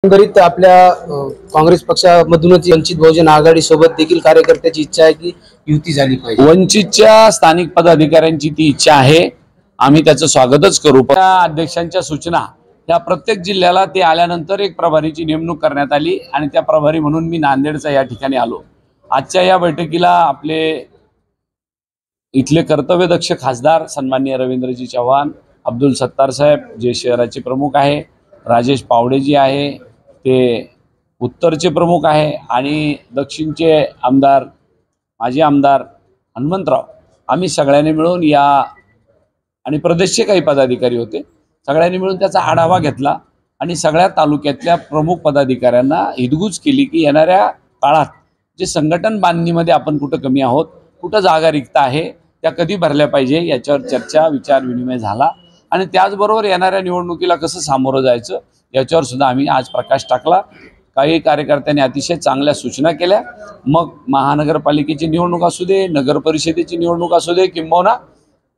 एकंदरीत आपल्या काँग्रेस पक्षामधूनच वंचित बहुजन आघाडी सोबत देखील कार्यकर्त्याची इच्छा आहे की युती झाली पाहिजे। वंचितच्या स्थानिक पदाधिकाऱ्यांची ती इच्छा आहे, आम्ही त्याचं स्वागतच करू। पण अध्यक्षांच्या सूचना त्या प्रत्येक जिल्ह्याला ते आल्यानंतर एक प्रभारीची नेमणूक करण्यात आली आणि त्या प्रभारी म्हणून मी नांदेडचा या ठिकाणी आलो। आजच्या या बैठकीला आपले इथले कर्तव्यदक्ष खासदार सन्माननीय रवींद्रजी चव्हाण, अब्दुल सत्तार साहेब जे शहराचे प्रमुख आहे, राजेश पावडेजी आहे ते उत्तरचे प्रमुख आहे आणि दक्षिणचे आमदार माजी आमदार हनुमंतराव, आम्ही सगळ्यांनी मिळून या आणि प्रदेशचे काही पदाधिकारी होते, सगळ्यांनी मिळून त्याचा आढावा घेतला आणि सगळ्या तालुक्यातल्या प्रमुख पदाधिकाऱ्यांना हितगुज केली की येणाऱ्या काळात जे संघटन बांधणीमध्ये आपण कुठं कमी आहोत, कुठं जागा रिक्त आहे, त्या कधी भरल्या पाहिजे याच्यावर चर्चा विचार विनिमय झाला आणि त्याचबरोबर येणाऱ्या निवडणुकीला कसं सामोरं जायचं याच्यावर सुद्धा आम्ही आज प्रकाश टाकला। काही कार्यकर्त्यांनी अतिशय चांगल्या सूचना केल्या। मग महानगरपालिकेची निवडणूक असू दे, नगर परिषदेची निवडणूक असू दे किंबहुना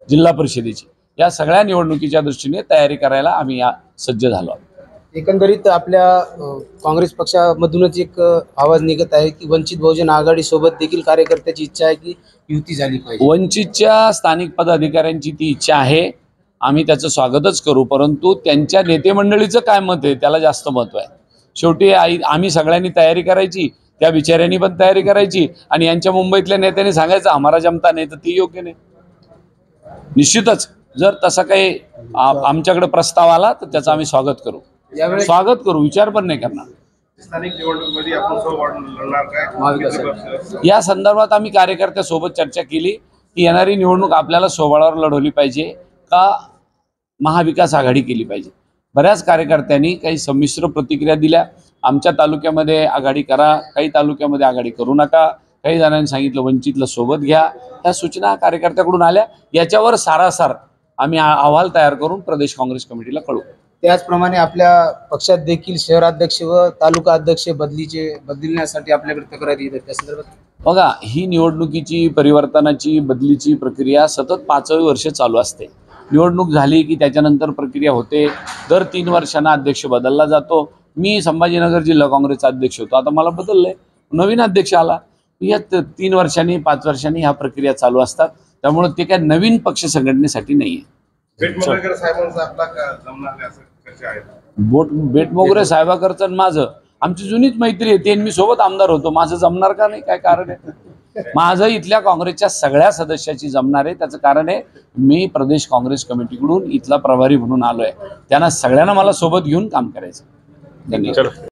जिल्हा परिषदेची, या सगळ्या निवडणुकीच्या दृष्टीने तयारी करायला आम्ही सज्ज झालो। एकंदरीत आपल्या काँग्रेस पक्षामधूनच एक आवाज निघत आहे की वंचित बहुजन आघाडी सोबत देखील कार्यकर्त्याची इच्छा आहे की युती झाली पाहिजे। वंचितच्या स्थानिक पदाधिकाऱ्यांची ती इच्छा आहे, आम्ही त्याचं स्वागतच करू, परंतु त्यांच्या नेते मंडळीचं काय मत आहे त्याला जास्त महत्त्व आहे। शेवटी आम्ही सगळ्यांनी तयारी करायची, त्या बिचाऱ्यांनी पण तयारी करायची आणि यांच्या मुंबईतल्या नेत्यांनी सांगायचं आम्हाला जमता नाही, तर ती योग्य नाही। निश्चितच जर तसा काही आमच्याकडे प्रस्ताव आला तर त्याचं आम्ही स्वागत करू, विचार पण नाही करणार। स्थानिक निवडणुकीमध्ये आपण सहभाग लढणार काय या संदर्भात आम्ही कार्यकर्त्यासोबत चर्चा केली की येणारी निवडणूक आपल्याला सोबळावर लढवली पाहिजे का महाविकास आघाडी केली पाहिजे। बऱ्याच कार्यकर्त्यांनी काही संमिश्र प्रतिक्रिया दिल्या। आमच्या तालुक्यामध्ये आघाडी करा, काही तालुक्यामध्ये आघाडी करू नका, काही जणांनी सांगितलं वंचितला सोबत घ्या। ह्या सूचना कार्यकर्त्याकडून आल्या, याच्यावर सारासार आम्ही अहवाल तयार करून प्रदेश काँग्रेस कमिटीला कळवू। त्याचप्रमाणे आपल्या पक्षात देखील शहराध्यक्ष व तालुका अध्यक्ष बदलण्यासाठी आपल्याकडे तक्रारी येतात, त्या संदर्भात बघा, ही निवडणुकीची परिवर्तनाची बदलीची प्रक्रिया सतत 5 वर्ष चालू असते। निवडणूक झाली की त्याच्यानंतर प्रक्रिया होते, दर 3 वर्षांना अध्यक्ष बदलला जातो। मी संभाजीनगर जिल्हा काँग्रेसचा अध्यक्ष होतो, आता मला बदललंय, नवीन अध्यक्ष आला, या 3 वर्षांनी 5 वर्षांनी ह्या प्रक्रिया चालू असतात, त्यामुळे ते काय नवीन पक्ष संघटनेसाठी नाहीये। बेटमोगरे साहेबाकरचं माझं आमची जुनीच मैत्री आहे, ते मी सोबत आमदार होतो, माझं जमणार का नाही, काय कारण आहे? माझं इथल्या काँग्रेसच्या सगळ्या सदस्याची जमणार आहे। त्याचं कारण आहे मी प्रदेश काँग्रेस कमिटीकडून इथला प्रभारी म्हणून आलोय, त्यांना सगळ्यांना मला सोबत घेऊन काम करायचं। धन्यवाद।